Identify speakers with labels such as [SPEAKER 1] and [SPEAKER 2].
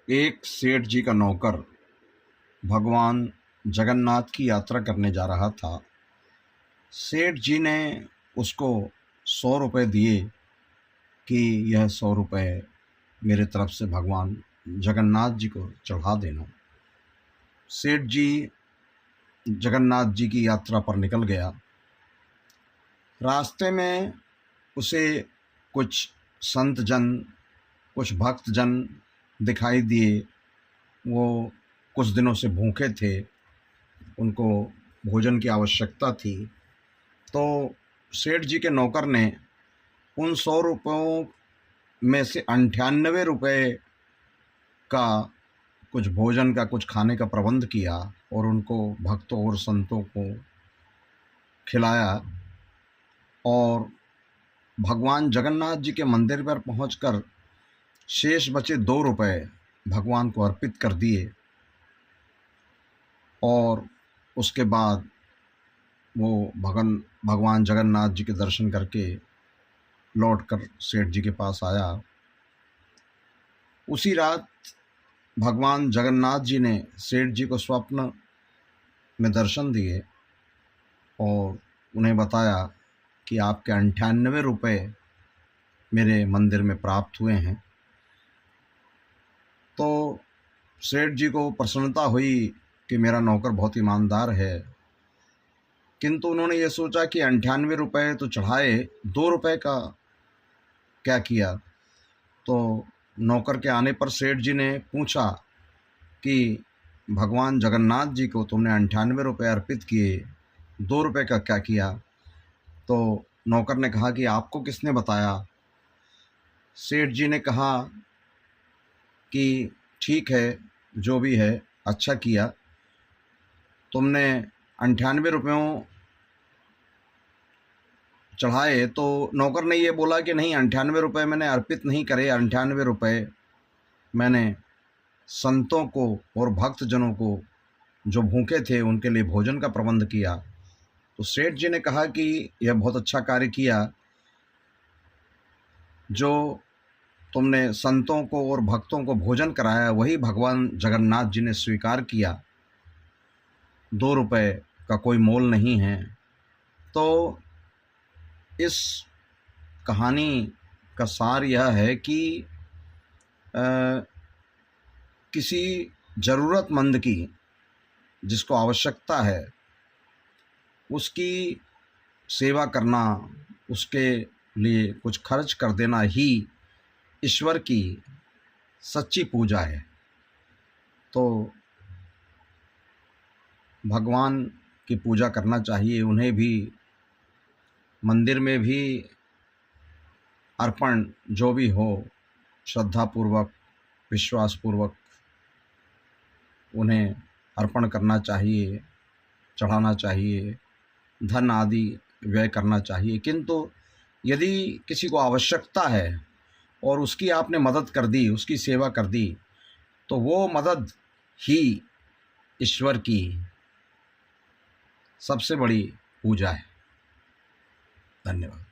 [SPEAKER 1] एक सेठ जी का नौकर भगवान जगन्नाथ की यात्रा करने जा रहा था। सेठ जी ने उसको 100 रुपये दिए कि यह 100 रुपये मेरे तरफ से भगवान जगन्नाथ जी को चढ़ा देना। सेठ जी जगन्नाथ जी की यात्रा पर निकल गया। रास्ते में उसे कुछ संत जन, कुछ भक्त जन दिखाई दिए। वो कुछ दिनों से भूखे थे, उनको भोजन की आवश्यकता थी। तो सेठ जी के नौकर ने उन 100 रुपयों में से 98 रुपये का कुछ भोजन का, कुछ खाने का प्रबंध किया और उनको भक्तों और संतों को खिलाया। और भगवान जगन्नाथ जी के मंदिर पर पहुंचकर शेष बचे 2 रुपये भगवान को अर्पित कर दिए। और उसके बाद वो भगवान जगन्नाथ जी के दर्शन करके लौटकर सेठ जी के पास आया। उसी रात भगवान जगन्नाथ जी ने सेठ जी को स्वप्न में दर्शन दिए और उन्हें बताया कि आपके 98 रुपये मेरे मंदिर में प्राप्त हुए हैं। तो सेठ जी को प्रसन्नता हुई कि मेरा नौकर बहुत ईमानदार है, किंतु उन्होंने ये सोचा कि 98 रुपये तो चढ़ाए, 2 रुपये का क्या किया। तो नौकर के आने पर सेठ जी ने पूछा कि भगवान जगन्नाथ जी को तुमने 98 रुपये अर्पित किए, 2 रुपये का क्या किया। तो नौकर ने कहा कि आपको किसने बताया। सेठ जी ने कहा कि ठीक है, जो भी है अच्छा किया, तुमने 98 रुपयों चढ़ाए। तो नौकर ने ये बोला कि नहीं, 98 रुपये मैंने अर्पित नहीं करे, 98 रुपये मैंने संतों को और भक्तजनों को जो भूखे थे उनके लिए भोजन का प्रबंध किया। तो सेठ जी ने कहा कि यह बहुत अच्छा कार्य किया, जो तुमने संतों को और भक्तों को भोजन कराया वही भगवान जगन्नाथ जी ने स्वीकार किया, 2 रुपये का कोई मोल नहीं है। तो इस कहानी का सार यह है कि किसी ज़रूरतमंद की, जिसको आवश्यकता है, उसकी सेवा करना, उसके लिए कुछ खर्च कर देना ही ईश्वर की सच्ची पूजा है। तो भगवान की पूजा करना चाहिए, उन्हें भी मंदिर में भी अर्पण जो भी हो श्रद्धापूर्वक, विश्वासपूर्वक उन्हें अर्पण करना चाहिए, चढ़ाना चाहिए, धन आदि व्यय करना चाहिए। किंतु यदि किसी को आवश्यकता है और उसकी आपने मदद कर दी, उसकी सेवा कर दी, तो वो मदद ही ईश्वर की सबसे बड़ी पूजा है। धन्यवाद।